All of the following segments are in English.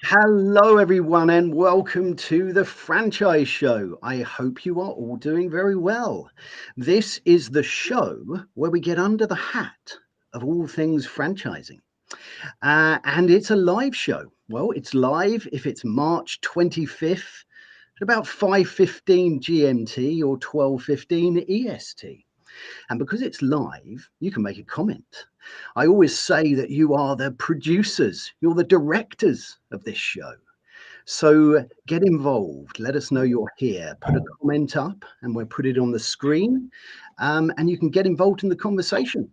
Hello, everyone, and welcome to the Franchise Show. I hope you are all doing very well. This is the show where we get under the hat of all things franchising. And it's a live show. Well, it's live if it's March 25th at about 5:15 GMT or 12:15 EST. And because it's live, you can make a comment. I always say that you are the producers, you're the directors of this show. So get involved. Let us know you're here. Put a comment up and we'll put it on the screen. And you can get involved in the conversation.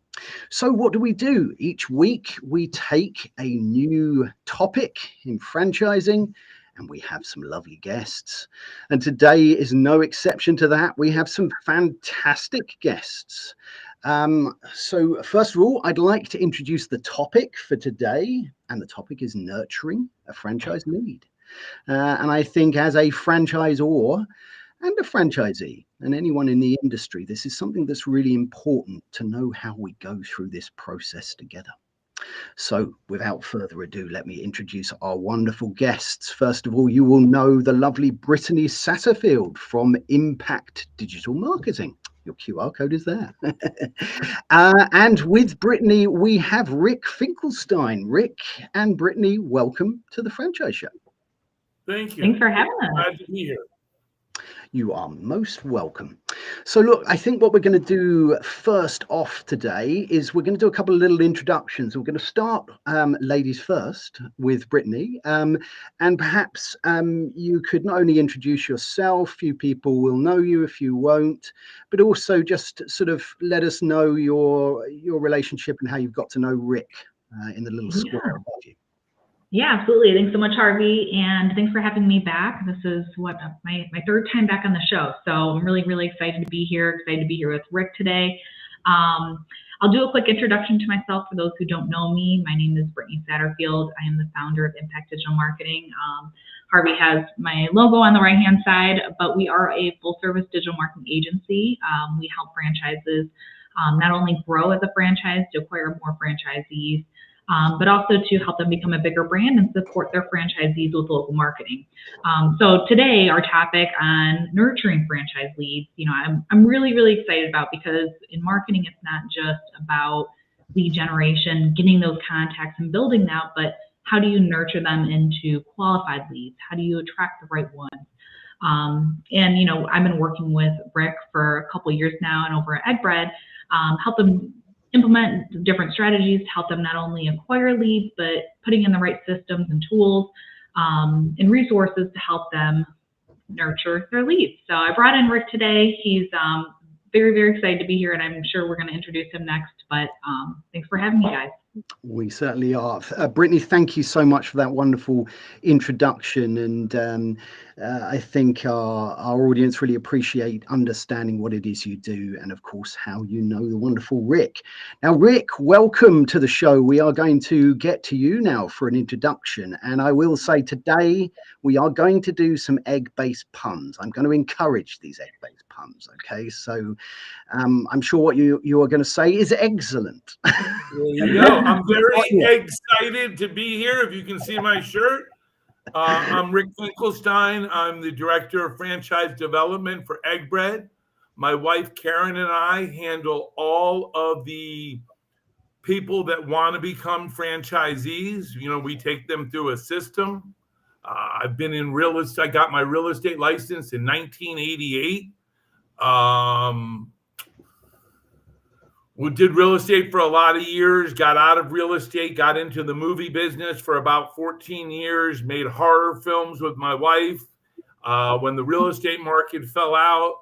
So what do? Each week we take a new topic in franchising and we have some lovely guests. And today is no exception to that. We have some fantastic guests. So first of all, I'd like to introduce the topic for today. And the topic is nurturing a franchise lead. And I think as a franchisor and a franchisee and anyone in the industry, this is something that's really important to know how we go through this process together. So without further ado, let me introduce our wonderful guests. First of all, you will know the lovely Brittany Satterfield from Impact Digital Marketing. Your QR code is there. And with Brittany, we have Rick Finkelstein. Rick and Brittany, welcome to the Franchise Show. Thank you. Thanks for having us. Glad to be here. You are most welcome. So look, I think what we're going to do first off today is we're going to do a couple of little introductions. We're going to start ladies first with Brittany. And perhaps you could not only introduce yourself, few people will know you, a few won't, but also just sort of let us know your relationship and how you've got to know Rick in the little square above you. Yeah, absolutely. Thanks so much, Harvey. And thanks for having me back. This is my third time back on the show. So I'm really, really excited to be here. Excited to be here with Rick today. I'll do a quick introduction to myself for those who don't know me. My name is Brittany Satterfield. I am the founder of Impact Digital Marketing. Harvey has my logo on the right-hand side, but we are a full-service digital marketing agency. We help franchises not only grow as a franchise to acquire more franchisees, but also to help them become a bigger brand and support their franchisees with local marketing. So today, our topic on nurturing franchise leads, I'm really, really excited about, because in marketing, it's not just about lead generation, getting those contacts and building that, but how do you nurture them into qualified leads? How do you attract the right ones? And I've been working with Rick for a couple of years now, and over at Bred, help them implement different strategies to help them not only acquire leads, but putting in the right systems and tools and resources to help them nurture their leads. So I brought in Rick today. He's very, very excited to be here, and I'm sure we're going to introduce him next. But thanks for having me, guys. We certainly are. Brittany, thank you so much for that wonderful introduction. And I think our audience really appreciate understanding what it is you do and, of course, how you know the wonderful Rick. Now, Rick, welcome to the show. We are going to get to you now for an introduction. And I will say today we are going to do some egg-based puns. I'm going to encourage these egg-based puns. OK, so I'm sure what you are going to say is excellent. There you go. I'm very excited to be here. If you can see my shirt, I'm Rick Finkelstein. I'm the director of franchise development for Bred. My wife Karen and I handle all of the people that want to become franchisees. We take them through a system. I've been in real estate. I got my real estate license in 1988. We did real estate for a lot of years, got out of real estate, got into the movie business for about 14 years, made horror films with my wife when the real estate market fell out.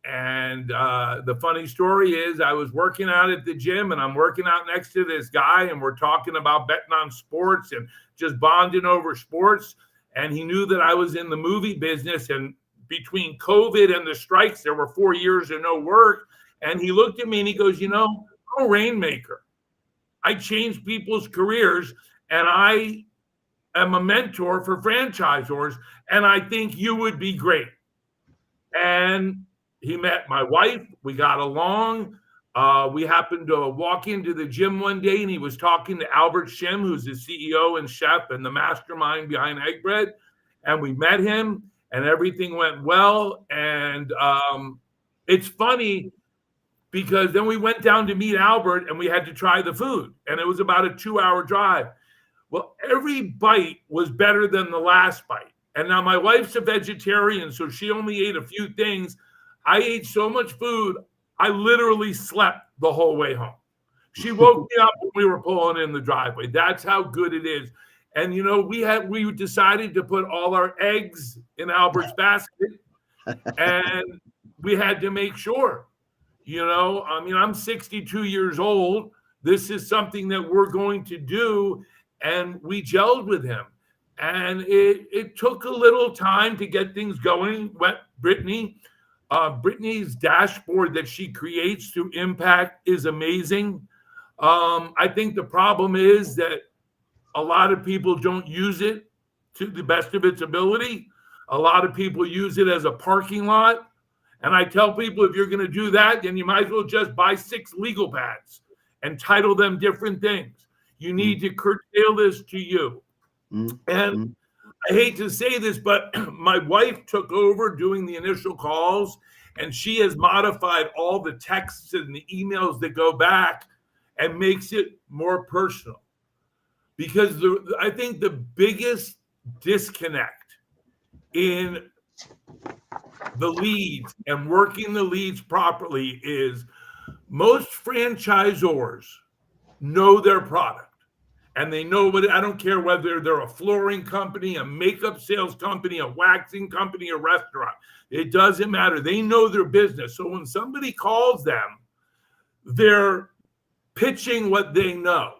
And the funny story is I was working out at the gym, and I'm working out next to this guy, and we're talking about betting on sports and just bonding over sports. And he knew that I was in the movie business, and between COVID and the strikes, there were 4 years of no work. And he looked at me and he goes, I'm a rainmaker. I change people's careers, and I am a mentor for franchisors, and I think you would be great. And he met my wife. We got along. We happened to walk into the gym one day, and he was talking to Albert Shim, who's the CEO and chef and the mastermind behind Egg Bred. And we met him, and everything went well. And it's funny because then we went down to meet Albert, and we had to try the food. And it was about a 2-hour drive. Well, every bite was better than the last bite. And now my wife's a vegetarian, so she only ate a few things. I ate so much food, I literally slept the whole way home. She woke me up when we were pulling in the driveway. That's how good it is. And, you know, we decided to put all our eggs in Albert's basket, and we had to make sure, you know, I mean, I'm 62 years old. This is something that we're going to do, and we gelled with him. And it took a little time to get things going. Brittany's dashboard that she creates through Impact is amazing. I think the problem is that a lot of people don't use it to the best of its ability. A lot of people use it as a parking lot. And I tell people, if you're going to do that, then you might as well just buy 6 legal pads and title them different things. You need to curtail this to you. And I hate to say this, but my wife took over doing the initial calls, and she has modified all the texts and the emails that go back and makes it more personal. Because I think the biggest disconnect in the leads and working the leads properly is most franchisors know their product. And they know what, I don't care whether they're a flooring company, a makeup sales company, a waxing company, a restaurant. It doesn't matter. They know their business. So when somebody calls them, they're pitching what they know.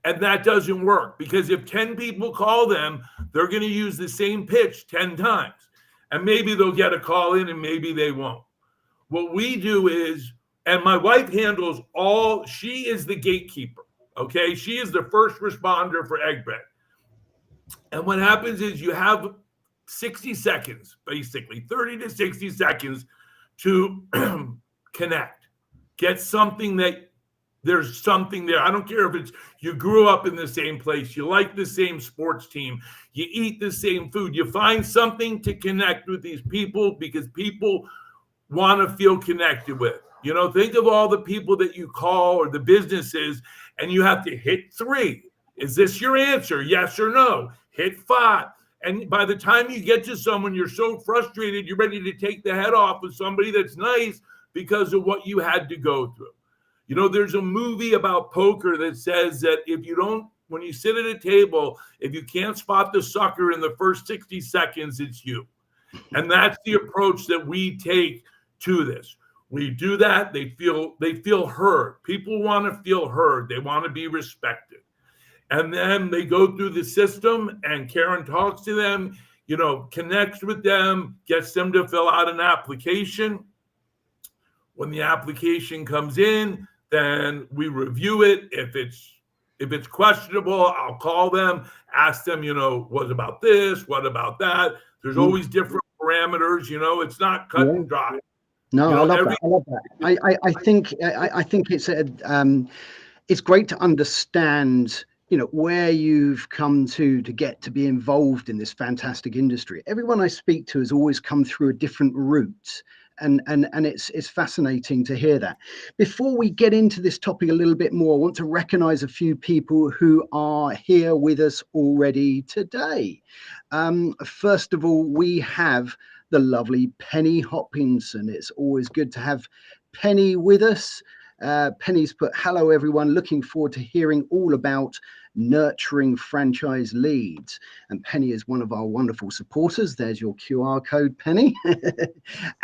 And that doesn't work, because if 10 people call them, they're going to use the same pitch 10 times. And maybe they'll get a call in and maybe they won't. What we do is, and my wife handles she is the gatekeeper. Okay, she is the first responder for Egg Bred. And what happens is you have 60 seconds, basically 30 to 60 seconds to connect. Get something that there's something there. I don't care if it's you grew up in the same place, you like the same sports team, you eat the same food. You find something to connect with these people because people want to feel connected with. You know, think of all the people that you call or the businesses, and you have to hit 3. Is this your answer? Yes or no? Hit 5. And by the time you get to someone, you're so frustrated, you're ready to take the head off of somebody that's nice because of what you had to go through. You know, there's a movie about poker that says that when you sit at a table, if you can't spot the sucker in the first 60 seconds, it's you. And that's the approach that we take to this. We do that. They feel heard. People want to feel heard. They want to be respected. And then they go through the system, and Karen talks to them, you know, connects with them, gets them to fill out an application. When the application comes in, then we review it. If it's questionable, I'll call them, ask them, you know, what about this? What about that? There's always different parameters, you know, it's not cut and dry. No, I love that. I love that. I think it's great to understand, you know, where you've come to get to be involved in this fantastic industry. Everyone I speak to has always come through a different route, and it's fascinating to hear that. Before we get into this topic a little bit more, I want to recognize a few people who are here with us already today. First of all, we have the lovely Penny Hopkinson. It's always good to have Penny with us. Penny's put, hello everyone, looking forward to hearing all about nurturing franchise leads. And Penny is one of our wonderful supporters. There's your QR code, Penny.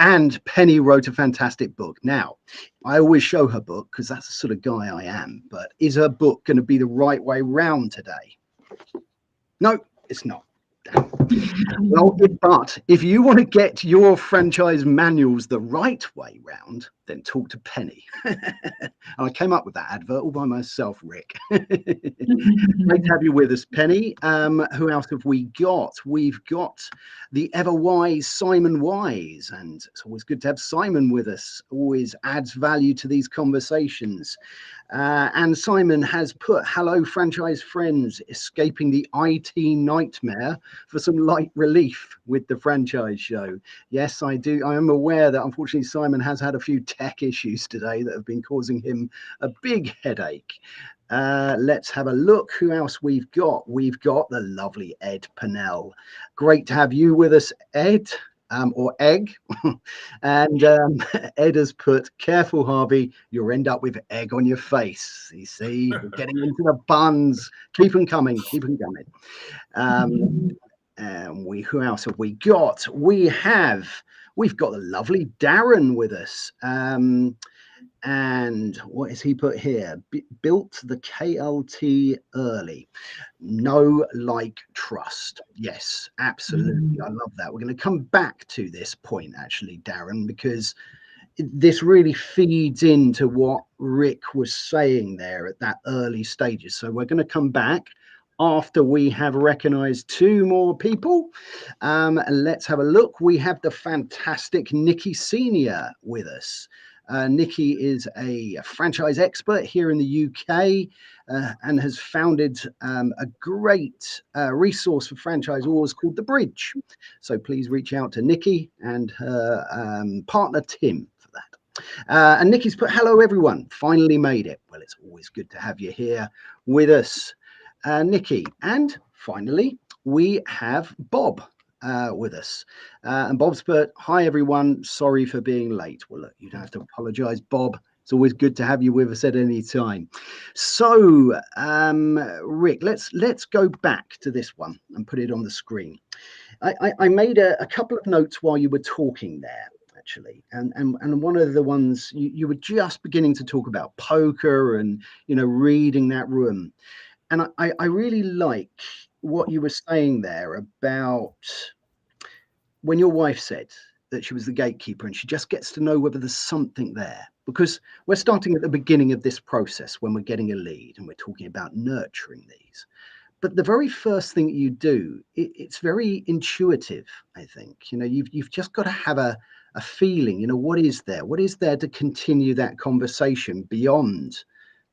And Penny wrote a fantastic book. Now, I always show her book because that's the sort of guy I am, but is her book going to be the right way round today? No, it's not. Well, but if you want to get your franchise manuals the right way round, then talk to Penny. And I came up with that advert all by myself, Rick. Great to have you with us, Penny. Who else have we got? We've got the ever wise Simon Wise, and it's always good to have Simon with us. Always adds value to these conversations. And Simon has put, hello, franchise friends, escaping the IT nightmare for some light relief with the franchise show. Yes, I do. I am aware that unfortunately Simon has had a few tech issues today that have been causing him a big headache. Let's have a look who else we've got. We've got the lovely Ed Pennell. Great to have you with us, Ed. Or egg. And Ed has put, careful, Harvey, you'll end up with egg on your face. You see, we're getting into the buns. Keep them coming, keep them coming. And who else have we got? We've got the lovely Darren with us. And what has he put here? Built the KLT early. Know, like, trust. Yes, absolutely. I love that. We're going to come back to this point, actually, Darren, because this really feeds into what Rick was saying there at that early stages. So we're going to come back after we have recognized two more people. Let's have a look. We have the fantastic Nikki Senior with us. Nikki is a franchise expert here in the UK and has founded a great resource for franchisors called The Bridge. So please reach out to Nikki and her partner Tim for that. And Nikki's put, hello everyone, finally made it. Well, it's always good to have you here with us, Nikki. And finally, we have Bob with us. And Bob's put, hi everyone, sorry for being late. Well, look, you don't have to apologize, Bob. It's always good to have you with us at any time. So Rick, let's go back to this one and put it on the screen. I made a couple of notes while you were talking there, actually, and one of the ones you were just beginning to talk about poker and, you know, reading that room. And I really like what you were saying there about when your wife said that she was the gatekeeper and she just gets to know whether there's something there, because we're starting at the beginning of this process when we're getting a lead and we're talking about nurturing these. But the very first thing that you do, it's very intuitive, I think. You know, you've just got to have a feeling, you know, what is there to continue that conversation beyond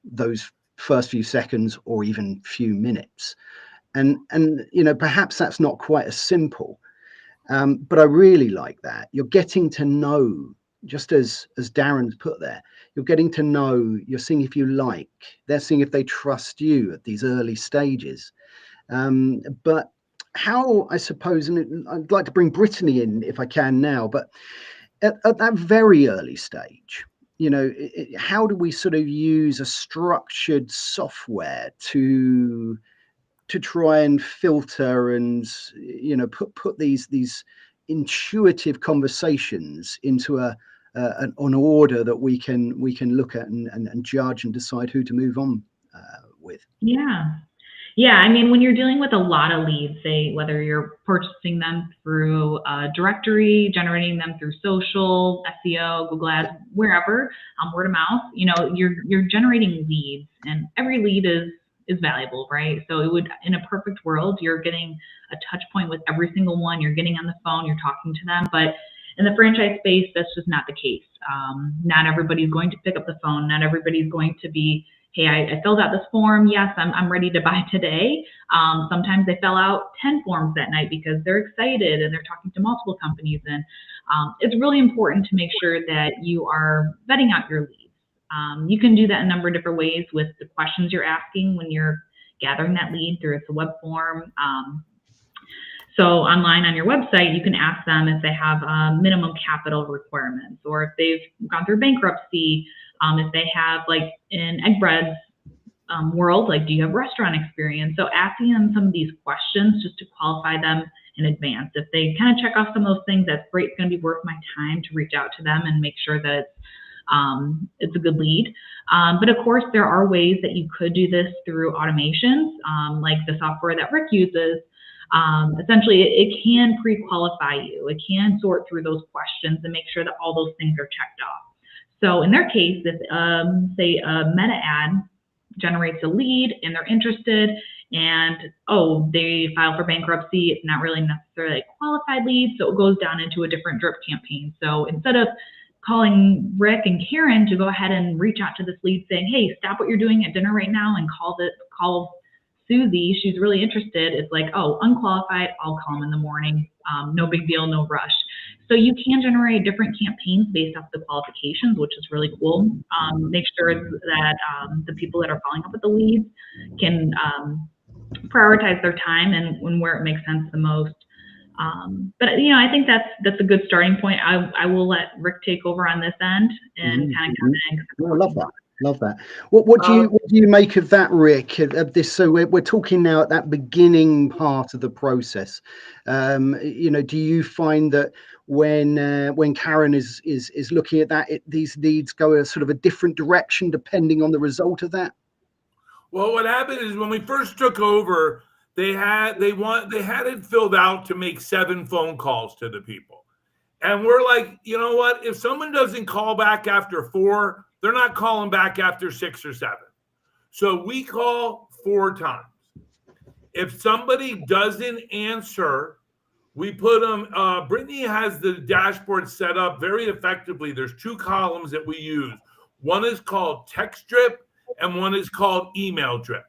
those first few seconds or even few minutes. And you know, perhaps that's not quite as simple, but I really like that. You're getting to know, just as Darren's put there, you're getting to know, you're seeing if you like, they're seeing if they trust you at these early stages. But how, I suppose, and I'd like to bring Brittany in if I can now, but at that very early stage, you know, how do we sort of use a structured software to try and filter and, you know, put these intuitive conversations into an order that we can look at and judge and decide who to move on with? Yeah, I mean, when you're dealing with a lot of leads, say whether you're purchasing them through a directory, generating them through social, SEO, Google Ads, wherever, word of mouth, you know, you're generating leads, and every lead is valuable, right? So it would, in a perfect world, you're getting a touch point with every single one. You're getting on the phone, you're talking to them, but in the franchise space, that's just not the case. Not everybody's going to pick up the phone. Not everybody's going to be, hey, I filled out this form. Yes, I'm ready to buy today. Sometimes they fill out 10 forms that night because they're excited and they're talking to multiple companies. And it's really important to make sure that you are vetting out your leads. You can do that in a number of different ways with the questions you're asking when you're gathering that lead through a web form. So online on your website, you can ask them if they have minimum capital requirements, or if they've gone through bankruptcy, if they have, like in Egg Bred's world, like, do you have restaurant experience? So asking them some of these questions just to qualify them in advance. If they kind of check off some of those things, that's great. It's going to be worth my time to reach out to them and make sure that it's a good lead. But of course, there are ways that you could do this through automations, like the software that Rick uses. Essentially, it can pre-qualify you. It can sort through those questions and make sure that all those things are checked off. So in their case, if say a meta ad generates a lead and they're interested, and they file for bankruptcy, it's not really necessarily a qualified lead, so it goes down into a different drip campaign. So instead of calling Rick and Karen to go ahead and reach out to this lead saying, hey, stop what you're doing at dinner right now and call Susie, she's really interested, it's like, unqualified, I'll call them in the morning, no big deal, no rush. So you can generate different campaigns based off the qualifications, which is really cool. Make sure that the people that are following up with the leads can prioritize their time and where it makes sense the most. But I think that's a good starting point. I will let Rick take over on this end and kind of come in. I love that. Love that. What do you make of that, Rick? Of this, so we're talking now at that beginning part of the process. Do you find that when Karen is looking at that, these leads go a sort of a different direction depending on the result of that? Well, what happened is when we first took over, they had it filled out to make 7 phone calls to the people, and we're like, you know what? If someone doesn't call back after 4. They're not calling back after 6 or 7. So we call 4 times. If somebody doesn't answer, we put them, Brittany has the dashboard set up very effectively. There's 2 columns that we use. One is called text drip and one is called email drip.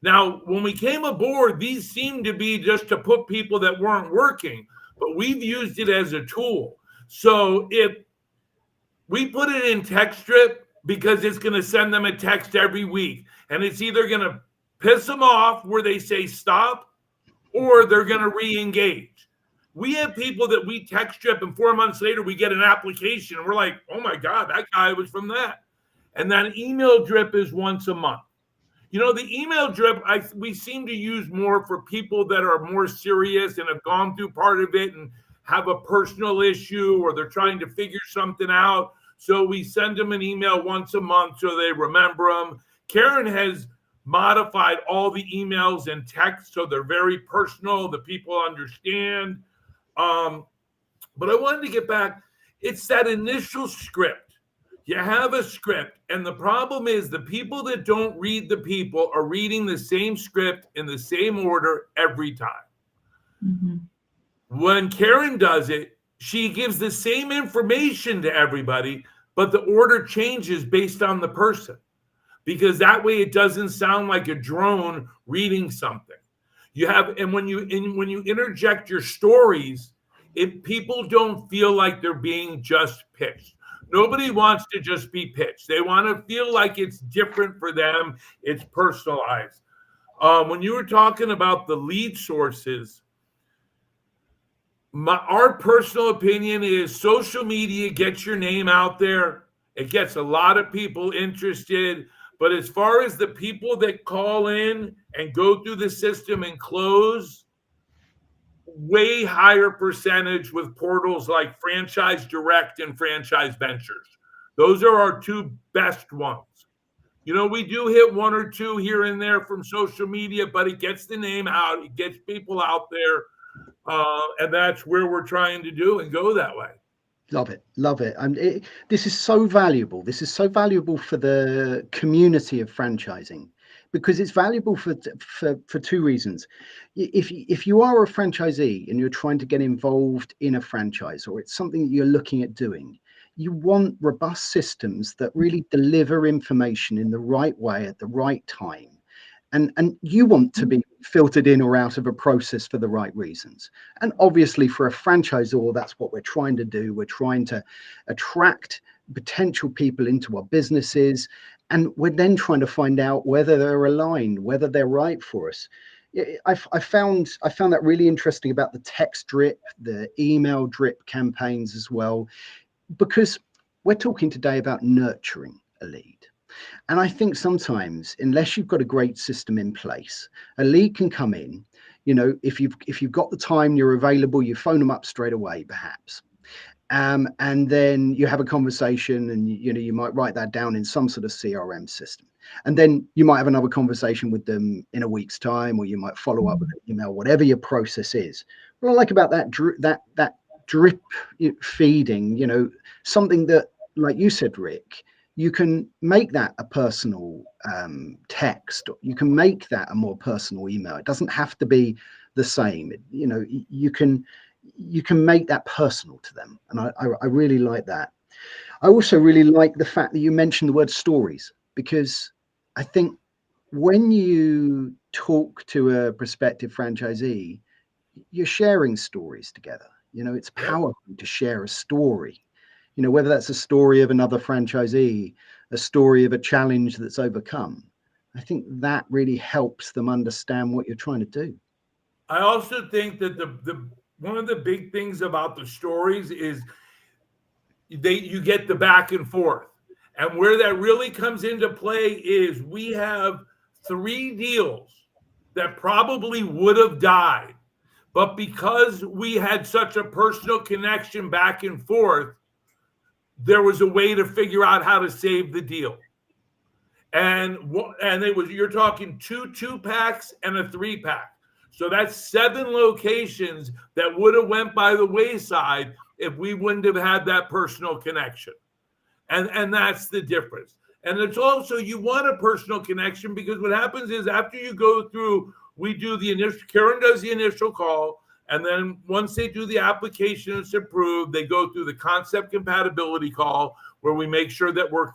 Now, when we came aboard, these seemed to be just to put people that weren't working, but we've used it as a tool. So if we put it in text drip, because it's going to send them a text every week, and it's either going to piss them off where they say stop, or they're going to re-engage. We have people that we text drip, and 4 months later we get an application, and we're like, oh my God, that guy was from that. And then email drip is once a month. The email drip we seem to use more for people that are more serious and have gone through part of it and have a personal issue, or they're trying to figure something out. So we send them an email once a month so they remember them. Karen has modified all the emails and text so they're very personal, the people understand. But I wanted to get back. It's that initial script. You have a script, and the problem is the people that don't read the people are reading the same script in the same order every time. Mm-hmm. When Karen does it, she gives the same information to everybody, but the order changes based on the person, because that way it doesn't sound like a drone reading something. And when you interject your stories, people don't feel like they're being just pitched. Nobody wants to just be pitched. They want to feel like it's different for them. It's personalized. When you were talking about the lead sources, our personal opinion is social media gets your name out there. It gets a lot of people interested. But as far as the people that call in and go through the system and close, way higher percentage with portals like Franchise Direct and Franchise Ventures. Those are our 2 best ones. We do hit 1 or 2 here and there from social media, but it gets the name out. It gets people out there. And that's where we're trying to do and go that way. Love it. This is so valuable. This is so valuable for the community of franchising, because it's valuable for 2 reasons. If you are a franchisee and you're trying to get involved in a franchise, or it's something that you're looking at doing, you want robust systems that really deliver information in the right way at the right time. And you want to be filtered in or out of a process for the right reasons. And obviously for a franchisor, that's what we're trying to do. We're trying to attract potential people into our businesses, and we're then trying to find out whether they're aligned, whether they're right for us. I found that really interesting about the text drip, the email drip campaigns as well, because we're talking today about nurturing a lead. And I think sometimes, unless you've got a great system in place, a lead can come in, if you've got the time, you're available, you phone them up straight away, perhaps. And then you have a conversation, and you might write that down in some sort of CRM system. And then you might have another conversation with them in a week's time, or you might follow up with an email, whatever your process is. What I like about that drip feeding, something that like you said, Rick, you can make that a personal text. You can make that a more personal email. It doesn't have to be the same. You know, you can make that personal to them. And I really like that. I also really like the fact that you mentioned the word stories, because I think when you talk to a prospective franchisee, you're sharing stories together. You know, it's powerful to share a story, you know, whether that's a story of another franchisee, a story of a challenge that's overcome. I think that really helps them understand what you're trying to do. I also think that the one of the big things about the stories is you get the back and forth. And where that really comes into play is we have 3 deals that probably would have died, but because we had such a personal connection back and forth, there was a way to figure out how to save the deal. And it was, you're talking 2 2-packs and a 3-pack. So that's 7 locations that would have went by the wayside if we wouldn't have had that personal connection. And that's the difference. And it's also, you want a personal connection, because what happens is after you go through, we do the initial, Karen does the initial call, and then once they do the application, it's approved, they go through the concept compatibility call, where we make sure that we're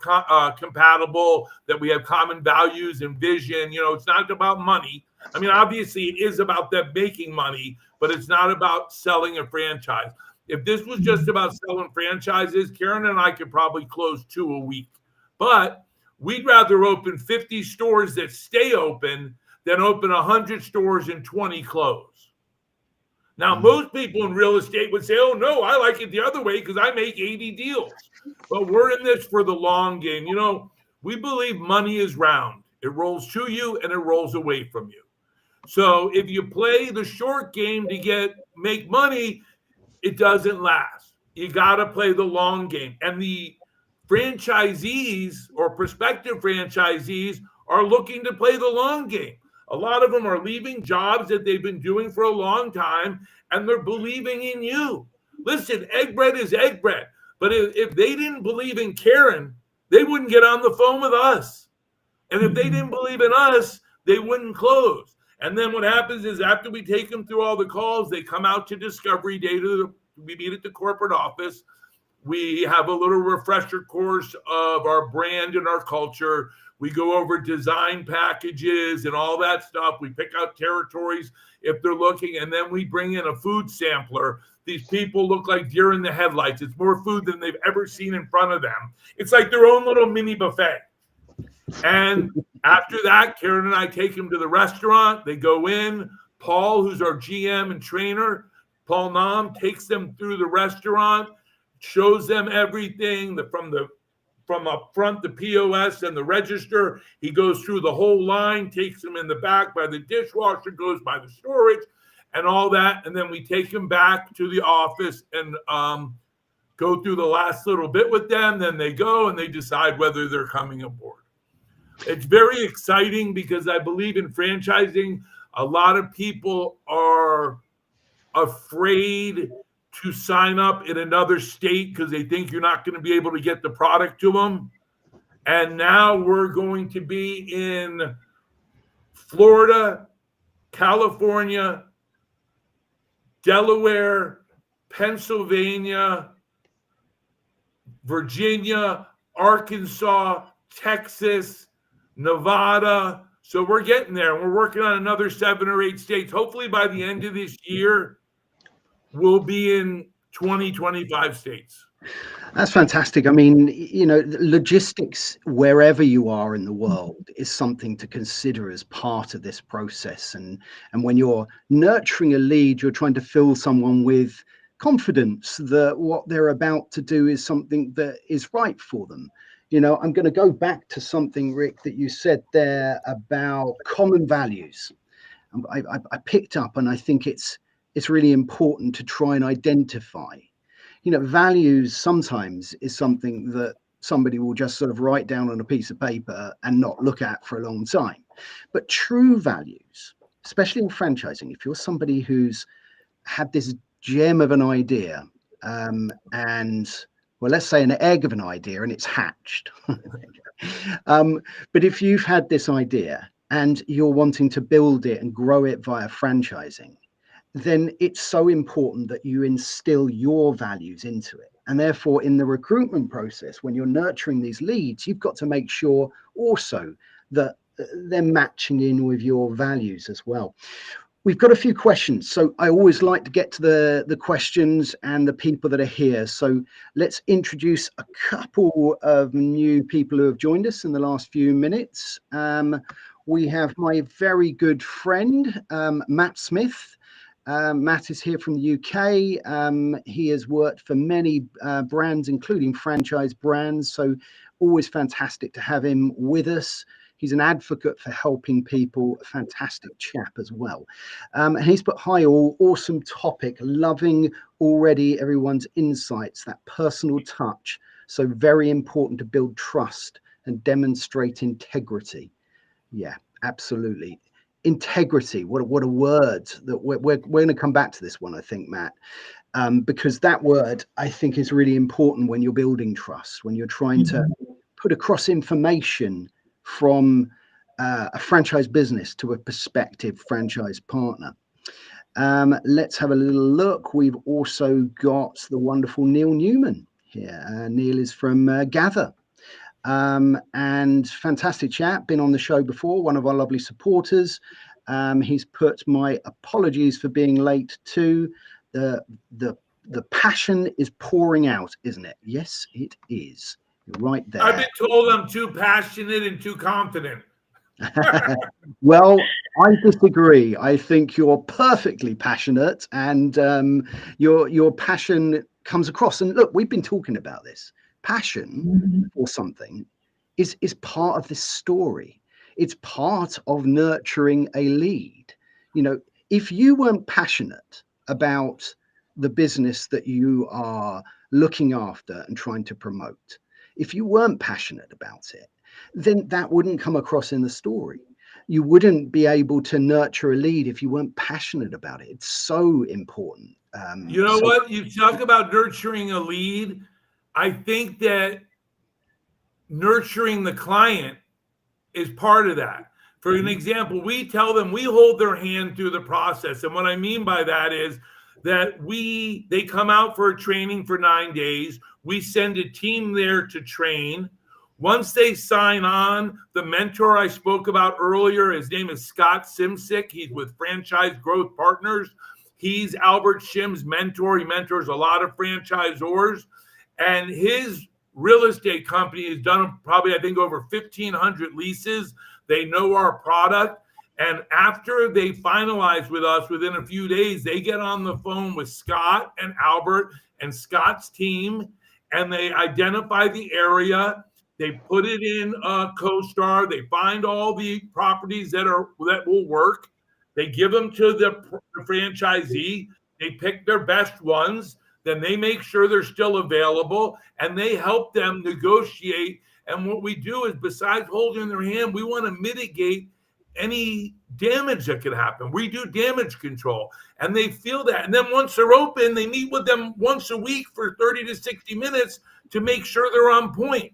compatible, that we have common values and vision. You know, it's not about money. I mean, obviously it is about them making money, but it's not about selling a franchise. If this was just about selling franchises, Karen and I could probably close 2 a week. But we'd rather open 50 stores that stay open than open 100 stores and 20 close. Now, most people in real estate would say, oh, no, I like it the other way because I make 80 deals. But we're in this for the long game. You know, we believe money is round. It rolls to you and it rolls away from you. So if you play the short game to make money, it doesn't last. You got to play the long game. And the franchisees or prospective franchisees are looking to play the long game. A lot of them are leaving jobs that they've been doing for a long time, and they're believing in you. Listen, egg bread is egg bread. But if they didn't believe in Karen, they wouldn't get on the phone with us. And if they didn't believe in us, they wouldn't close. And then what happens is after we take them through all the calls, they come out to Discovery Day. We meet at the corporate office. We have a little refresher course of our brand and our culture. We go over design packages and all that stuff. We pick out territories if they're looking, and then we bring in a food sampler. These people look like deer in the headlights. It's more food than they've ever seen in front of them. It's like their own little mini buffet. And after that, Karen and I take them to the restaurant. They go in. Paul, who's our GM and trainer, Paul Nam, takes them through the restaurant, shows them everything from up front, the POS and the register. He goes through the whole line, takes them in the back by the dishwasher, goes by the storage and all that. And then we take them back to the office and go through the last little bit with them. Then they go and they decide whether they're coming aboard. It's very exciting because I believe in franchising. A lot of people are afraid to sign up in another state because they think you're not going to be able to get the product to them. And now we're going to be in Florida, California, Delaware, Pennsylvania, Virginia, Arkansas, Texas, Nevada. So we're getting there. We're working on another 7 or 8 states. Hopefully by the end of this year, we'll be in 20, 25 states. That's fantastic. I mean, you know, logistics wherever you are in the world is something to consider as part of this process. And when you're nurturing a lead, you're trying to fill someone with confidence that what they're about to do is something that is right for them. You know, I'm going to go back to something, Rick, that you said there about common values. I picked up, and I think it's really important to try and identify. You know, values sometimes is something that somebody will just sort of write down on a piece of paper and not look at for a long time. But true values, especially in franchising, if you're somebody who's had this gem of an idea and, well, let's say an egg of an idea and it's hatched. But if you've had this idea and you're wanting to build it and grow it via franchising, then it's so important that you instill your values into it. And therefore, in the recruitment process, when you're nurturing these leads, you've got to make sure also that they're matching in with your values as well. We've got a few questions, so I always like to get to the questions and the people that are here. So let's introduce a couple of new people who have joined us in the last few minutes. We have my very good friend, Matt Smith. Matt is here from the UK. He has worked for many brands, including franchise brands, so always fantastic to have him with us. He's an advocate for helping people, a fantastic chap as well. And he's put, hi all, awesome topic, loving already everyone's insights, that personal touch. So very important to build trust and demonstrate integrity. Yeah, absolutely. Integrity, what a word that we're going to come back to this one, I think, Matt, because that word, I think, is really important when you're building trust, when you're trying to put across information from a franchise business to a prospective franchise partner. Let's have a little look. We've also got the wonderful Neil Newman here. Neil is from Gather. And fantastic chap, been on the show before, one of our lovely supporters. He's put, my apologies for being late too. The passion is pouring out, isn't it? Yes, it is. You're right there. I've been told I'm too passionate and too confident. Well, I disagree. I think you're perfectly passionate, and your passion comes across. And look, we've been talking about this. Passion for something is part of this story. It's part of nurturing a lead. You know, if you weren't passionate about the business that you are looking after and trying to promote, if you weren't passionate about it, then that wouldn't come across in the story. You wouldn't be able to nurture a lead if you weren't passionate about it. It's so important. You know what? You talk about nurturing a lead. I think that nurturing the client is part of that. For an example, we tell them, we hold their hand through the process. And what I mean by that is that they come out for a training for 9 days. We send a team there to train. Once they sign on, the mentor I spoke about earlier, his name is Scott Simsick. He's with Franchise Growth Partners. He's Albert Shim's mentor. He mentors a lot of franchisors. And his real estate company has done probably, I think, over 1,500 leases. They know our product. And after they finalize with us within a few days, they get on the phone with Scott and Albert and Scott's team, and they identify the area. They put it in CoStar. They find all the properties that will work. They give them to the franchisee. They pick their best ones. Then they make sure they're still available, and they help them negotiate. And what we do is, besides holding their hand, we want to mitigate any damage that could happen. We do damage control, and they feel that. And then once they're open, they meet with them once a week for 30 to 60 minutes to make sure they're on point.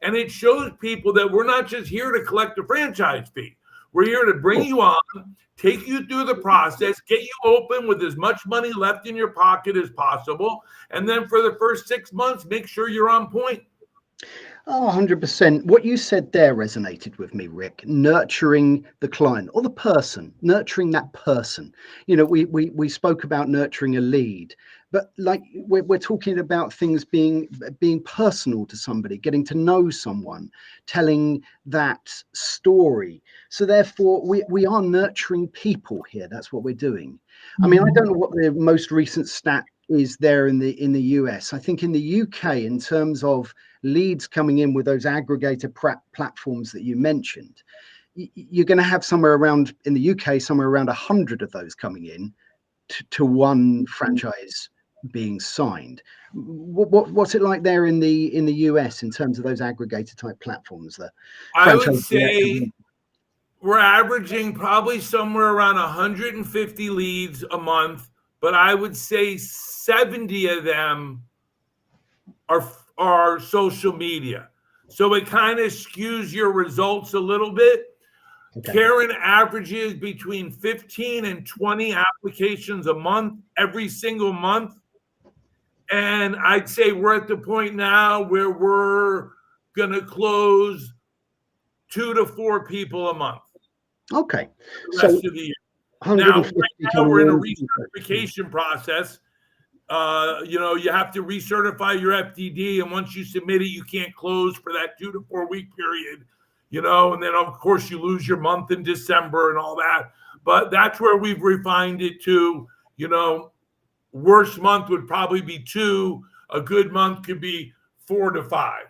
And it shows people that we're not just here to collect a franchise fee. We're here to bring you on, take you through the process, get you open with as much money left in your pocket as possible. And then for the first 6 months, make sure you're on point. Oh, 100%. What you said there resonated with me, Rick. Nurturing the client or the person, nurturing that person. You know, we spoke about nurturing a lead, but like we're talking about things being personal to somebody, getting to know someone, telling that story. So therefore, we are nurturing people here. That's what we're doing. I mean, I don't know what the most recent stat is there in the US. I think in the UK, in terms of leads coming in with those aggregator platforms that you mentioned, you're going to have somewhere around, in the UK, somewhere around 100 of those coming in to one franchise being signed. What's it like there in the US in terms of those aggregator type platforms? That I would say we're averaging probably somewhere around 150 leads a month, but I would say 70 of them are social media. So it kind of skews your results a little bit. Okay. Karen averages between 15 and 20 applications a month, every single month. And I'd say we're at the point now where we're going to close 2 to 4 people a month. Okay. The rest of the year. Now, right now we're in a recertification process. You have to recertify your FDD, and once you submit it, you can't close for that 2 to 4 week period, and then of course you lose your month in December and all that. But that's where we've refined it to, worst month would probably be 2. A good month could be 4 to 5.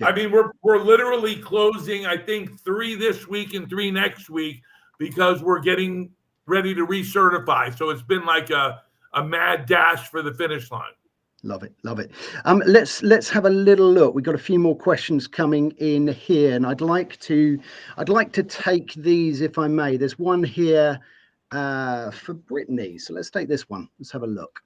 Okay. I mean, we're literally closing, I think, 3 this week and 3 next week because we're getting ready to recertify. So it's been like a mad dash for the finish line. Love it. Let's have a little look. We've got a few more questions coming in here, and I'd like to take these, if I may. There's one here for Brittany. So let's take this one. Let's have a look.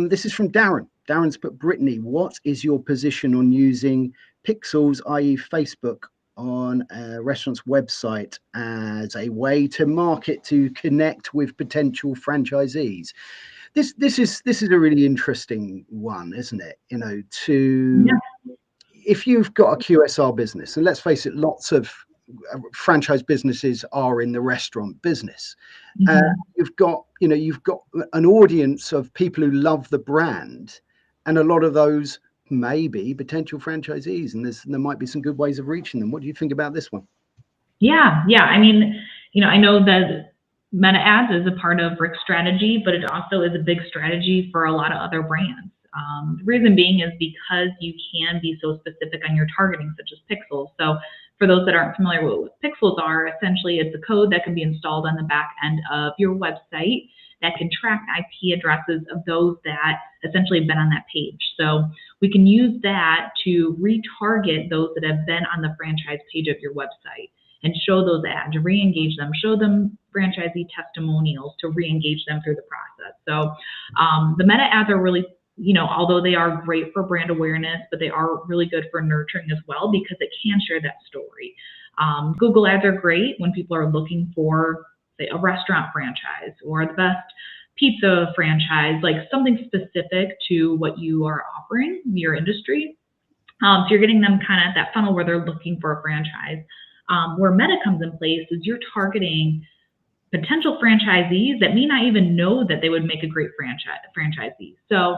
This is from Darren. Darren's put, Brittany, what is your position on using pixels, i.e. Facebook, on a restaurant's website as a way to market, to connect with potential franchisees? This is a really interesting one, isn't it? If you've got a QSR business, and let's face it, lots of franchise businesses are in the restaurant business. You've got an audience of people who love the brand, and a lot of those may be potential franchisees, and there might be some good ways of reaching them. What do you think about this one? Yeah. I mean, I know that Meta ads is a part of Rick's strategy, but it also is a big strategy for a lot of other brands. The reason being is because you can be so specific on your targeting, such as pixels. So for those that aren't familiar with what pixels are, essentially it's a code that can be installed on the back end of your website that can track IP addresses of those that essentially have been on that page. So we can use that to retarget those that have been on the franchise page of your website and show those ads, re-engage them, show them franchisee testimonials to re-engage them through the process. So the Meta ads are really, although they are great for brand awareness, but they are really good for nurturing as well because it can share that story. Google ads are great when people are looking for, say, a restaurant franchise or the best pizza franchise, like something specific to what you are offering, your industry. So you're getting them kind of at that funnel where they're looking for a franchise. Where Meta comes in place is you're targeting potential franchisees that may not even know that they would make a great franchisee. So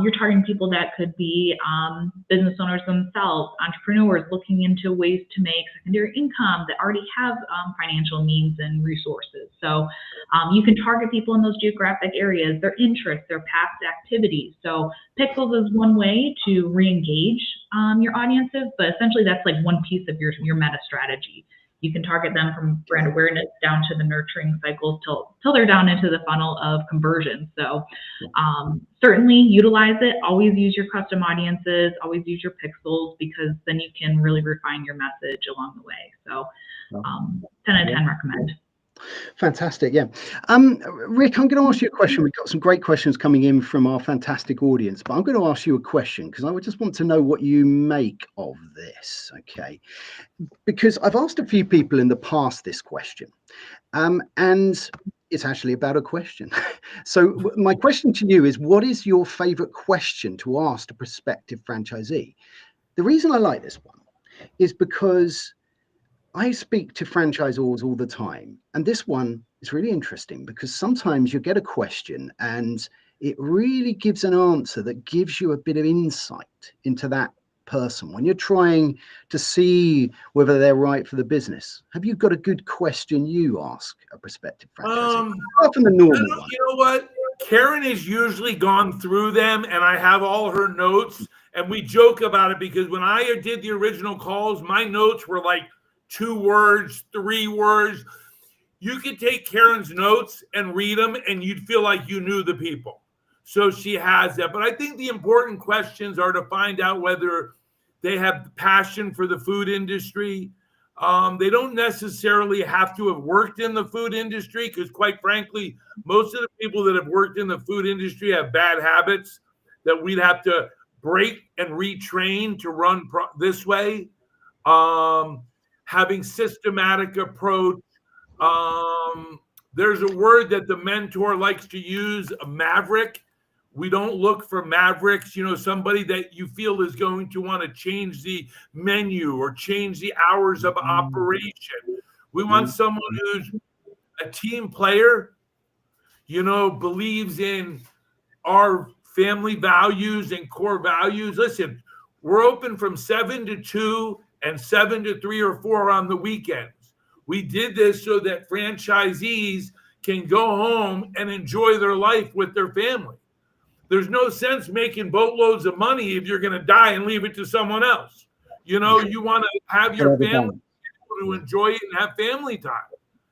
you're targeting people that could be business owners themselves, entrepreneurs looking into ways to make secondary income that already have financial means and resources. So you can target people in those geographic areas, their interests, their past activities. So Pixels is one way to re-engage your audiences, but essentially that's like one piece of your Meta strategy. You can target them from brand awareness down to the nurturing cycles till they're down into the funnel of conversion. So certainly utilize it. Always use your custom audiences. Always use your pixels because then you can really refine your message along the way. So 10 out of 10 recommend. Fantastic. Yeah. Rick, I'm going to ask you a question. We've got some great questions coming in from our fantastic audience, but I'm going to ask you a question because I would just want to know what you make of this. Okay. Because I've asked a few people in the past this question, and it's actually about a question. So my question to you is, what is your favorite question to ask a prospective franchisee? The reason I like this one is because I speak to franchisors all the time, and this one is really interesting because sometimes you get a question and it really gives an answer that gives you a bit of insight into that person when you're trying to see whether they're right for the business. Have you got a good question you ask a prospective franchisee? Apart from the normal one. You know what? Karen has usually gone through them, and I have all her notes, and we joke about it because when I did the original calls, my notes were like 2 words, 3 words. You could take Karen's notes and read them and you'd feel like you knew the people. So she has that. But I think the important questions are to find out whether they have passion for the food industry. They don't necessarily have to have worked in the food industry because, quite frankly, most of the people that have worked in the food industry have bad habits that we'd have to break and retrain to run this way. Having systematic approach. There's a word that the mentor likes to use, a maverick. We don't look for mavericks, somebody that you feel is going to want to change the menu or change the hours of operation. We want someone who's a team player, believes in our family values and core values. Listen, we're open from 7 to 2 and 7 to 3 or 4 on the weekends. We did this so that franchisees can go home and enjoy their life with their family. There's no sense making boatloads of money if you're going to die and leave it to someone else. You want to have your family to enjoy it and have family time.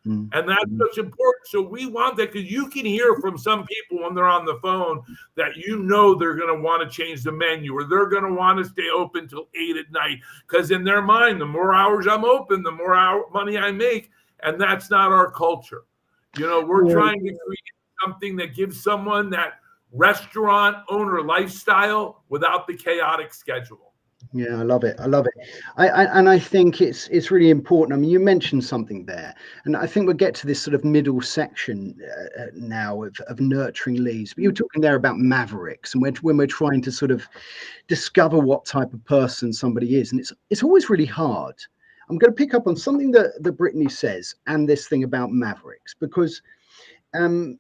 And that's what's important. So we want that, because you can hear from some people when they're on the phone that they're going to want to change the menu, or they're going to want to stay open till 8 at night, because in their mind, the more hours I'm open, the more money I make. And that's not our culture. We're trying to create something that gives someone that restaurant owner lifestyle without the chaotic schedule. Yeah, I love it. I think it's really important. I mean, you mentioned something there, and I think we'll get to this sort of middle section now of nurturing leads. But you were talking there about mavericks, and when we're trying to sort of discover what type of person somebody is, and it's always really hard. I'm going to pick up on something that Brittany says, and this thing about mavericks, because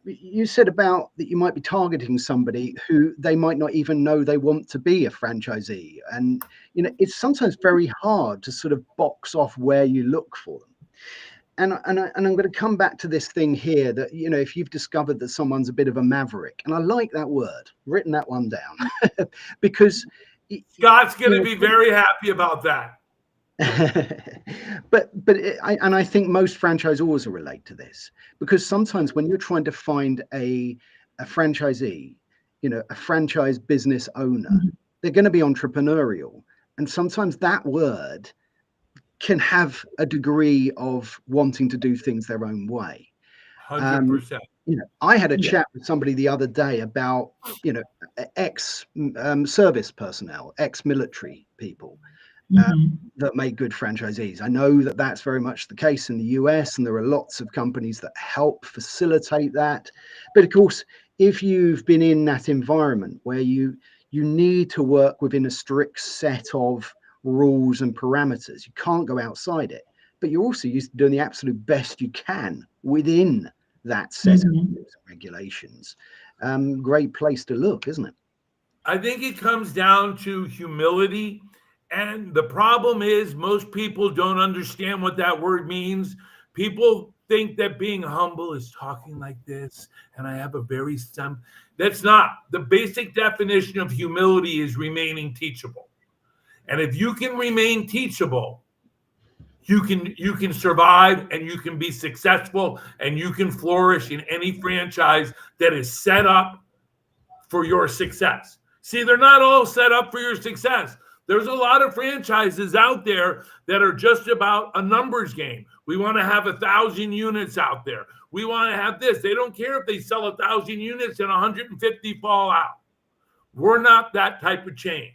you said about that you might be targeting somebody who they might not even know they want to be a franchisee. And, it's sometimes very hard to sort of box off where you look for them. And I'm going to come back to this thing here that, if you've discovered that someone's a bit of a maverick, and I like that word, written that one down, because Scott's going to be very happy about that. I think most franchisors will relate to this, because sometimes when you're trying to find a franchisee, a franchise business owner, they're going to be entrepreneurial, and sometimes that word can have a degree of wanting to do things their own way. 100%. I had a chat with somebody the other day about ex service personnel, ex-military people. That make good franchisees. I know that that's very much the case in the US, and there are lots of companies that help facilitate that. But of course, if you've been in that environment where you need to work within a strict set of rules and parameters, you can't go outside it, but you're also used to doing the absolute best you can within that set of rules and regulations. Great place to look, isn't it? I think it comes down to humility. And the problem is most people don't understand what that word means. People think that being humble is talking like this, and I have a very simple. That's not. The basic definition of humility is remaining teachable. And if you can remain teachable, you can survive, and you can be successful, and you can flourish in any franchise that is set up for your success. See, they're not all set up for your success. There's a lot of franchises out there that are just about a numbers game. We want to have 1,000 units out there. We want to have this. They don't care if they sell 1,000 units and 150 fall out. We're not that type of chain.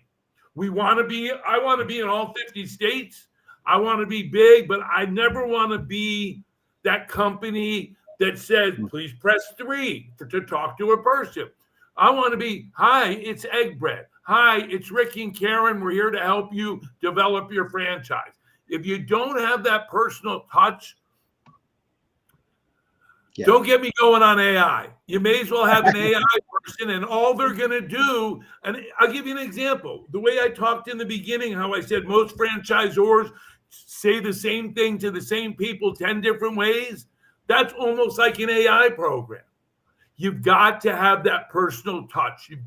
I want to be in all 50 states. I want to be big, but I never want to be that company that says, please press 3 to talk to a person. I want to be, hi, it's Egg Bred. Hi, it's Rick and Karen. We're here to help you develop your franchise. If you don't have that personal touch, don't get me going on AI. You may as well have an AI person, and all they're going to do, and I'll give you an example. The way I talked in the beginning, how I said most franchisors say the same thing to the same people 10 different ways, that's almost like an AI program. You've got to have that personal touch. They've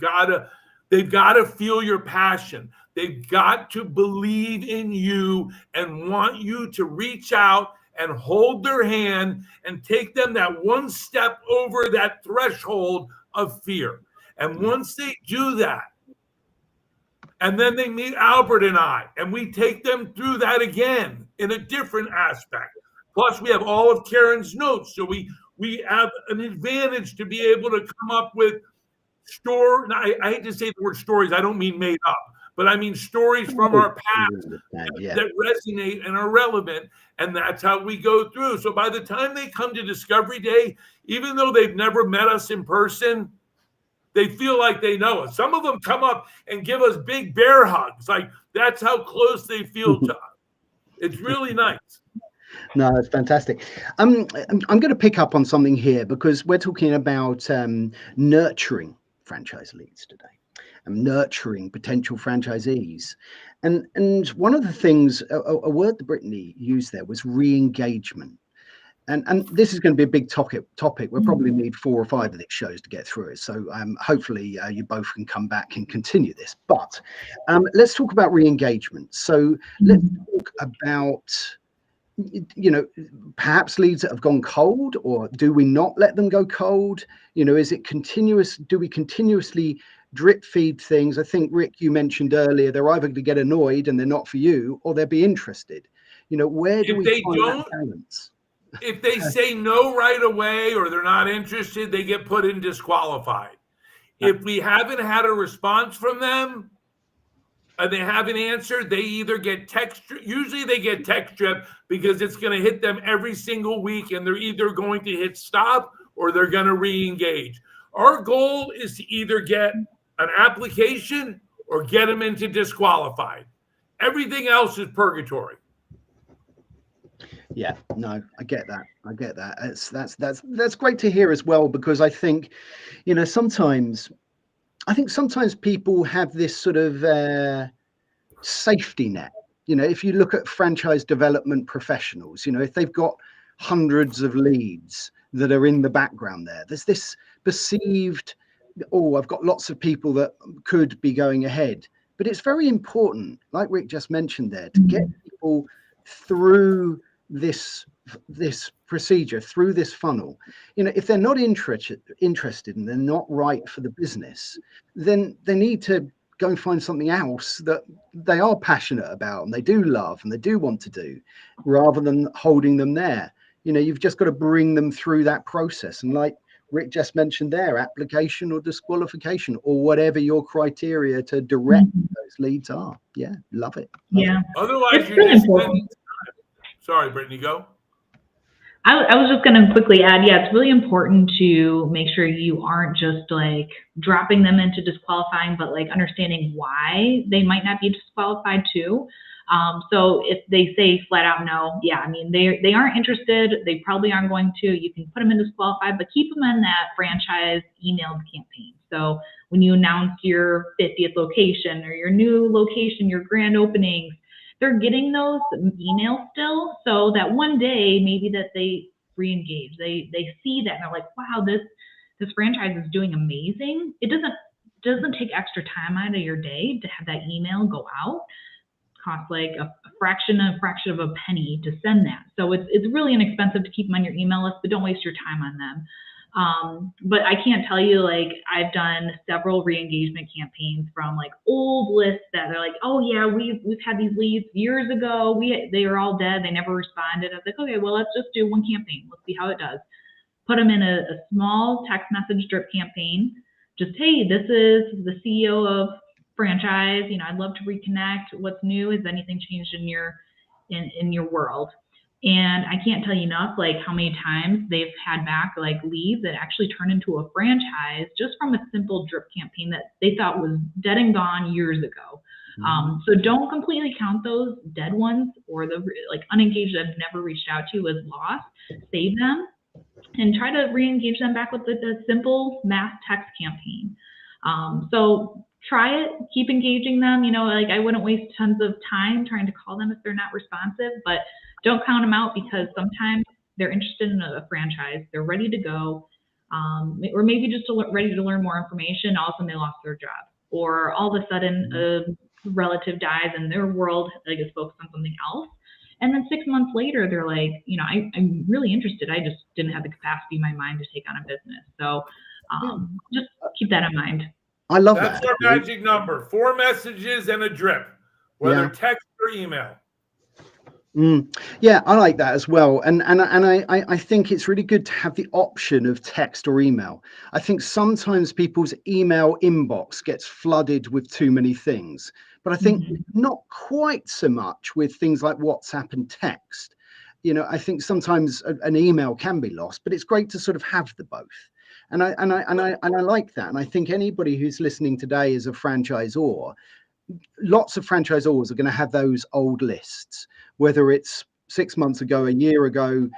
got to feel your passion. They've got to believe in you and want you to reach out and hold their hand and take them that one step over that threshold of fear. And once they do that, and then they meet Albert and I, and we take them through that again in a different aspect. Plus, we have all of Karen's notes, so we have an advantage to be able to come up with I hate to say the word stories. I don't mean made up, but I mean stories from our past that resonate and are relevant. And that's how we go through. So by the time they come to Discovery Day, even though they've never met us in person, they feel like they know us. Some of them come up and give us big bear hugs. Like, that's how close they feel to us. It's really nice. No, it's fantastic. I'm going to pick up on something here because we're talking about nurturing franchise leads today and nurturing potential franchisees. And one of the things, a word that Brittany used there was re-engagement. And this is going to be a big topic. We'll probably need 4 or 5 of these shows to get through it. So hopefully you both can come back and continue this. But let's talk about re-engagement. So let's talk about, perhaps leads that have gone cold, or do we not let them go cold? Is it continuous? Do we continuously drip feed things? I think, Rick, you mentioned earlier, they're either going to get annoyed and they're not for you, or they'll be interested. Where do we find that balance? If they say no right away or they're not interested, they get put in disqualified. If we haven't had a response from them and they haven't answered, they either get usually they get text drip because it's going to hit them every single week, and they're either going to hit stop or they're going to re-engage. Our goal is to either get an application or get them into disqualified. Everything else is purgatory. Yeah, no, I get that. That's great to hear as well, because I think, sometimes people have this sort of safety net. If you look at franchise development professionals, if they've got hundreds of leads that are in the background there's this perceived, I've got lots of people that could be going ahead. But it's very important, like Rick just mentioned there, to get people through this procedure, through this funnel. If they're not interested and they're not right for the business, then they need to go and find something else that they are passionate about and they do love and they do want to do, rather than holding them there. You've just got to bring them through that process. And like Rick just mentioned there, application or disqualification, or whatever your criteria to direct those leads are. Yeah, love it. Yeah. Otherwise, you're just spending time. Sorry, Brittany, go. I was just going to quickly add, it's really important to make sure you aren't just like dropping them into disqualifying, but like understanding why they might not be disqualified too. So if they say flat out no, they aren't interested, they probably aren't going to, you can put them in disqualified, but keep them in that franchise emailed campaign. So when you announce your 50th location or your new location, your grand openings, they're getting those emails still, so that one day maybe that they re-engage, they see that and they're like, wow, this franchise is doing amazing. It doesn't take extra time out of your day to have that email go out. Costs like a fraction of a penny to send that. So it's really inexpensive to keep them on your email list, but don't waste your time on them. But I can't tell you, like, I've done several re-engagement campaigns from like old lists that are like, oh yeah, we've had these leads years ago. They were all dead. They never responded. I was like, okay, well, let's just do one campaign. Let's see how it does. Put them in a small text message drip campaign. Just, hey, this is the CEO of franchise. I'd love to reconnect. What's new? Has anything changed in your world? And I can't tell you enough, like, how many times they've had back like leads that actually turn into a franchise just from a simple drip campaign that they thought was dead and gone years ago. So don't completely count those dead ones or the like unengaged that have never reached out to you as lost. Save them and try to re-engage them back with the simple mass text campaign. So try it, keep engaging them. Like, I wouldn't waste tons of time trying to call them if they're not responsive, but don't count them out, because sometimes they're interested in a franchise, they're ready to go, or maybe just ready to learn more information. All of a sudden they lost their job, or all of a sudden a relative dies and their world like is focused on something else. And then 6 months later, they're like, I'm really interested. I just didn't have the capacity in my mind to take on a business. So just keep that in mind. I love that. That's our magic number: 4 messages and a drip, whether text or email. Yeah, I like that as well, and I think it's really good to have the option of text or email. I think sometimes people's email inbox gets flooded with too many things, but I think Mhm. not quite so much with things like WhatsApp and text. I think sometimes an email can be lost, but it's great to sort of have the both. And I like that. And I think anybody who's listening today is a franchisor. Lots of franchisors are going to have those old lists, whether it's 6 months ago, a year ago,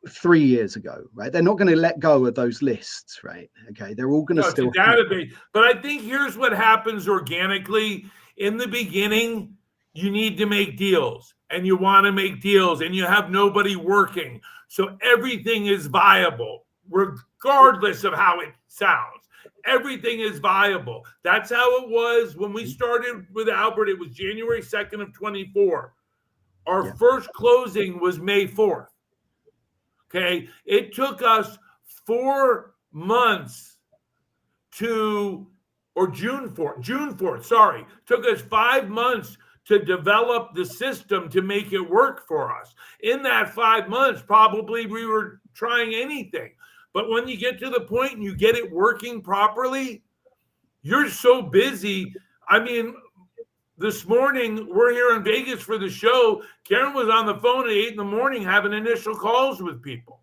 3 years ago, right? They're not going to let go of those lists, right? Okay, they're all going to No, it's a still have. database. But I think here's what happens organically. In the beginning, you need to make deals and you want to make deals and you have nobody working. So everything is viable, regardless of how it sounds. Everything is viable. That's how it was when we started with Albert. It was January 2nd of 24. Our Yeah. first closing was May 4th. Okay. It took us 4 months or June 4th, sorry, took us 5 months to develop the system to make it work for us. In that 5 months, probably we were trying anything. But when you get to the point and you get it working properly, you're so busy. I mean, this morning, we're here in Vegas for the show. Karen was on the phone at 8 a.m. having initial calls with people.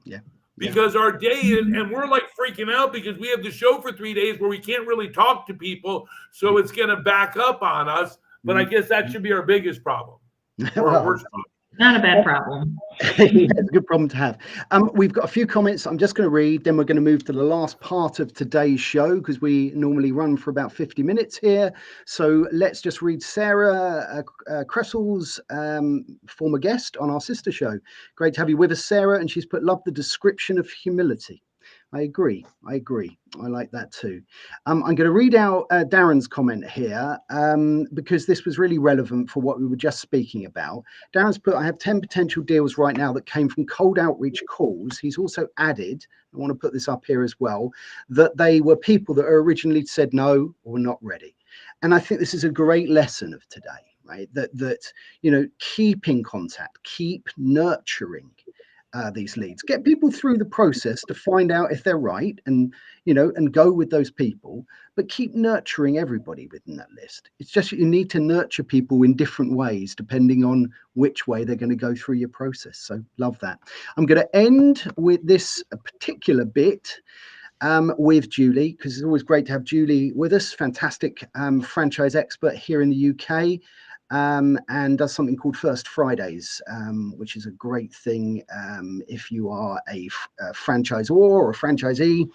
Yeah. Because our day, and we're like freaking out because we have the show for 3 days where we can't really talk to people. So it's going to back up on us. But I guess that should be our biggest problem. Or our worst problem. Not a bad problem. It's a good problem to have. We've got a few comments I'm just going to read, then we're going to move to the last part of today's show because we normally run for about 50 minutes here. So let's just read Sarah Cressel's former guest on our sister show. Great to have you with us, Sarah. And she's put, love the description of humility. I agree. I like that too. I'm going to read out Darren's comment here because this was really relevant for what we were just speaking about. Darren's put, I have 10 potential deals right now that came from cold outreach calls. He's also added, I want to put this up here as well, that they were people that originally said no or were not ready. And I think this is a great lesson of today, right? That keep in contact, keep nurturing these leads, get people through the process to find out if they're right and go with those people, but keep nurturing everybody within that list. It's just you need to nurture people in different ways depending on which way they're going to go through your process. So love that. I'm going to end with this particular bit with Julie, because it's always great to have Julie with us. Fantastic franchise expert here in the UK. And does something called First Fridays, which is a great thing if you are a franchisor or a franchisee.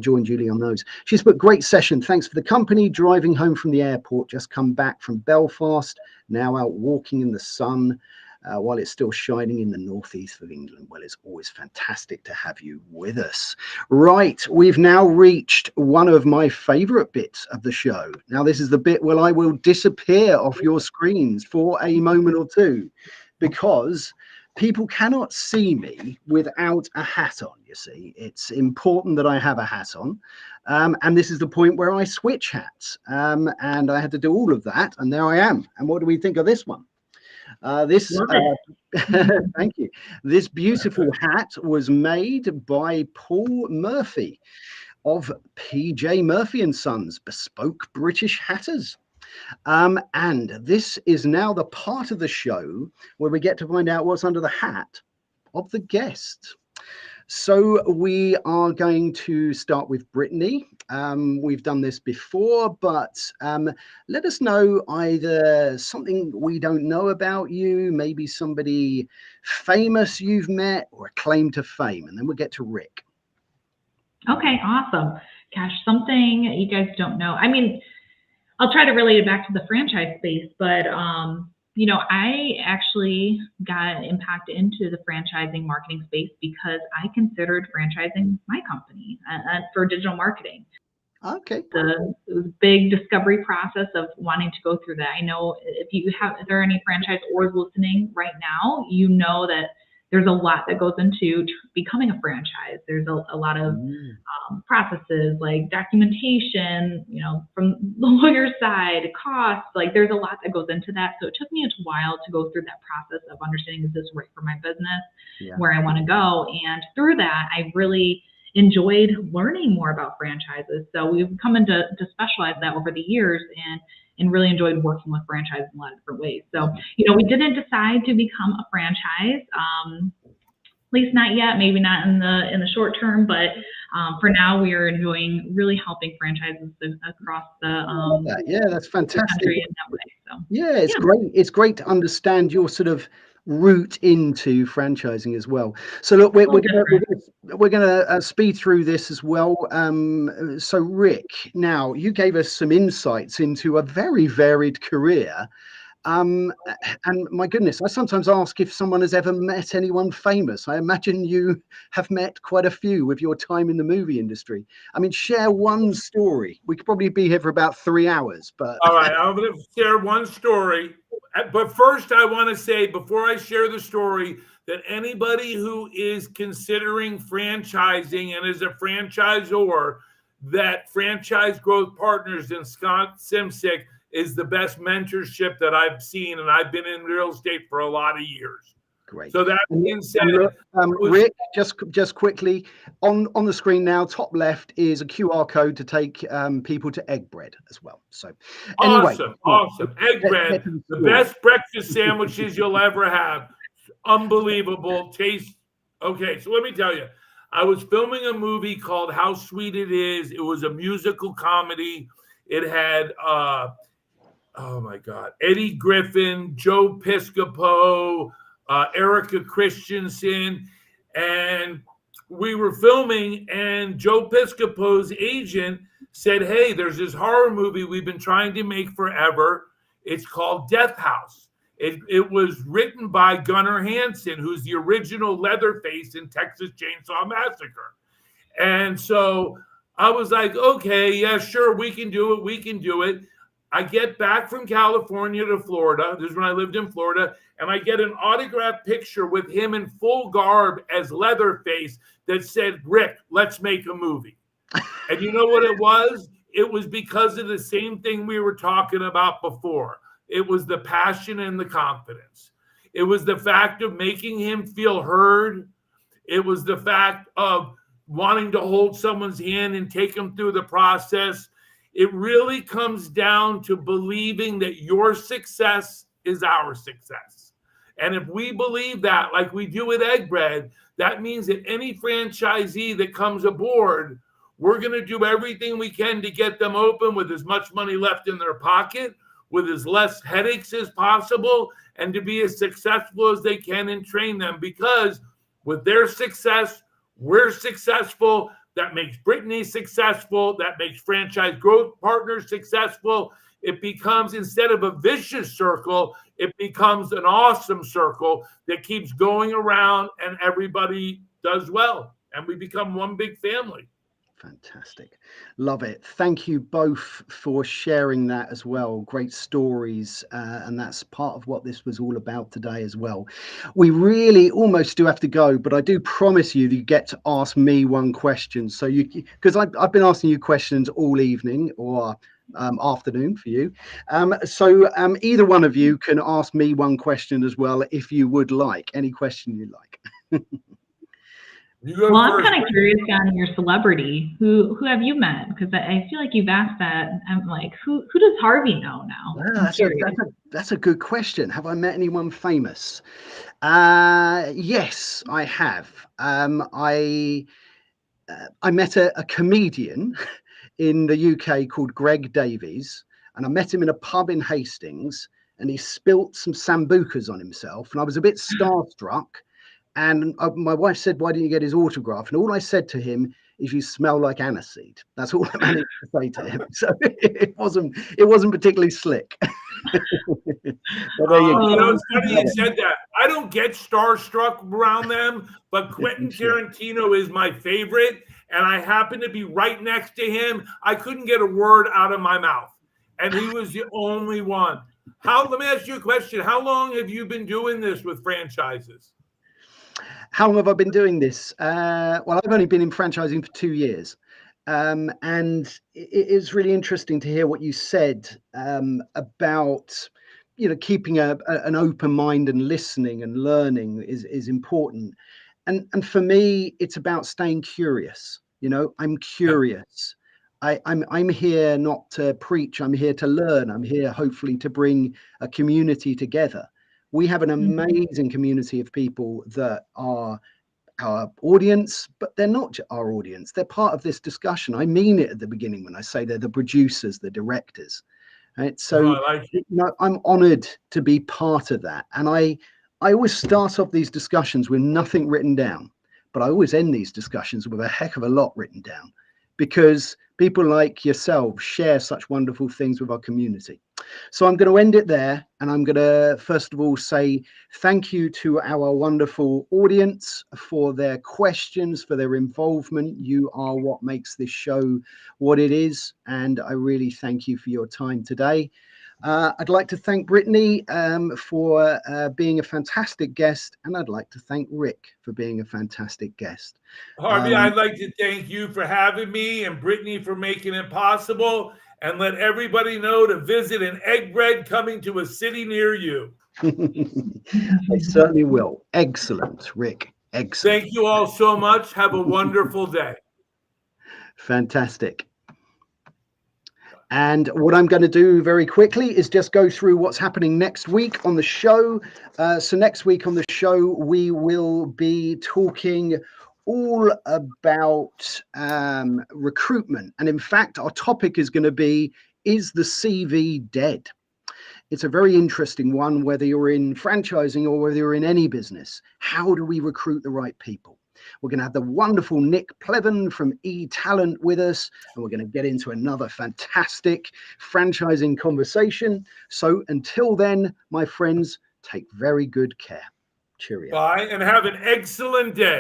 Join Julie on those. She's put, great session. Thanks for the company. Driving home from the airport. Just come back from Belfast. Now out walking in the sun while it's still shining in the northeast of England. Well, it's always fantastic to have you with us. Right, we've now reached one of my favorite bits of the show. Now, this is the bit where I will disappear off your screens for a moment or two because people cannot see me without a hat on, you see. It's important that I have a hat on. And this is the point where I switch hats. And I had to do all of that. And there I am. And what do we think of this one? Thank you. This beautiful hat was made by Paul Murphy of PJ Murphy and Sons, bespoke British hatters. And this is now the part of the show where we get to find out what's under the hat of the guest. So we are going to start with Brittany. We've done this before, but let us know either something we don't know about you, maybe somebody famous you've met, or a claim to fame, and then we'll get to Rick. Okay, awesome. Gosh, something you guys don't know. I mean, I'll try to relate it back to the franchise space, but I actually got impacted into the franchising marketing space because I considered franchising my company for digital marketing. Okay. It was a big discovery process of wanting to go through that. I know if there are any franchisors listening right now, you know that there's a lot that goes into becoming a franchise. There's a lot of processes like documentation, from the lawyer side, costs, like there's a lot that goes into that. So it took me a while to go through that process of understanding, is this right for my business, where I want to go? And through that, I really enjoyed learning more about franchises. So we've come into specialize that over the years, and really enjoyed working with franchises in a lot of different ways. So, we didn't decide to become a franchise, at least not yet, maybe not in the short term, but for now we are enjoying really helping franchises across the that's fantastic. country in that way. So it's great. It's great to understand your sort of route into franchising as well. So look, we're gonna speed through this as well. So Rick, now you gave us some insights into a very varied career. And my goodness, I sometimes ask if someone has ever met anyone famous. I imagine you have met quite a few with your time in the movie industry. I mean, share one story. We could probably be here for about 3 hours, but all right, I'm going to share one story. But first, I want to say, before I share the story, that anybody who is considering franchising and is a franchisor, that Franchise Growth Partners and Scott Simsick is the best mentorship that I've seen, and I've been in real estate for a lot of years. Great. So that being said, Rick, just quickly on the screen now, top left is a QR code to take people to Egg Bred as well. So anyway, awesome. Egg Bred, the best breakfast sandwiches you'll ever have. Unbelievable taste. Okay, so let me tell you, I was filming a movie called How Sweet It Is. It was a musical comedy. It had oh my God, Eddie Griffin, Joe Piscopo, Erica Christensen, and we were filming, and Joe Piscopo's agent said, hey, there's this horror movie we've been trying to make forever. It's called Death House. It was written by Gunnar Hansen, who's the original Leatherface in Texas Chainsaw Massacre. And so I was like, okay, yeah, sure, we can do it. I get back from California to Florida. This is when I lived in Florida. And I get an autographed picture with him in full garb as Leatherface that said, Rick, let's make a movie. And you know what it was? It was because of the same thing we were talking about before. It was the passion and the confidence. It was the fact of making him feel heard. It was the fact of wanting to hold someone's hand and take them through the process. It really comes down to believing that your success is our success. And if we believe that, like we do with Egg Bred, that means that any franchisee that comes aboard, we're going to do everything we can to get them open with as much money left in their pocket, with as less headaches as possible, and to be as successful as they can and train them. Because with their success, we're successful. That makes Brittany successful. That makes Franchise Growth Partners successful. It becomes, instead of a vicious circle, it becomes an awesome circle that keeps going around and everybody does well. And we become one big family. Fantastic. Love it. Thank you both for sharing that as well. Great stories. And that's part of what this was all about today as well. We really almost do have to go, but I do promise you that you get to ask me one question. So because I've been asking you questions all evening or afternoon for you. So either one of you can ask me one question as well, if you would like. Any question you like. Well, I'm kind of curious on your celebrity. Who have you met? Because I feel like you've asked that. I'm like, who does Harvey know now? That's a good question. Have I met anyone famous? Yes, I have. I met a comedian in the UK called Greg Davies, and I met him in a pub in Hastings, and he spilt some sambucas on himself, and I was a bit starstruck. And my wife said, why didn't you get his autograph? And all I said to him is, you smell like aniseed. That's all I managed to say to him. So it wasn't particularly slick. But there you go. You know, it's funny you said that. I don't get starstruck around them, but Quentin Tarantino is my favorite. And I happened to be right next to him. I couldn't get a word out of my mouth. And he was the only one. Let me ask you a question. How long have you been doing this with franchises? How long have I been doing this? Well, I've only been in franchising for 2 years. And it is really interesting to hear what you said about, keeping an open mind and listening and learning is important. And for me, it's about staying curious. I'm curious. I'm here not to preach. I'm here to learn. I'm here hopefully to bring a community together. We have an amazing community of people that are our audience, but they're not our audience. They're part of this discussion. I mean it at the beginning when I say they're the producers, the directors. Right? So I'm honored to be part of that. And I always start off these discussions with nothing written down, but I always end these discussions with a heck of a lot written down, because people like yourselves share such wonderful things with our community. So I'm going to end it there, and I'm going to first of all say thank you to our wonderful audience for their questions, for their involvement. You are what makes this show what it is, and I really thank you for your time today. I'd like to thank Brittany for being a fantastic guest, and I'd like to thank Rick for being a fantastic guest. Harvey, I'd like to thank you for having me, and Brittany for making it possible, and let everybody know to visit an egg bread coming to a city near you. I certainly will. Excellent, Rick. Excellent. Thank you all so much. Have a wonderful day. Fantastic. And what I'm going to do very quickly is just go through what's happening next week on the show. So next week on the show, we will be talking all about recruitment. And in fact, our topic is going to be, is the CV dead? It's a very interesting one, whether you're in franchising or whether you're in any business. How do we recruit the right people? We're going to have the wonderful Nick Pleven from eTalent with us, and we're going to get into another fantastic franchising conversation. So until then, my friends, take very good care. Cheerio. Bye, and have an excellent day.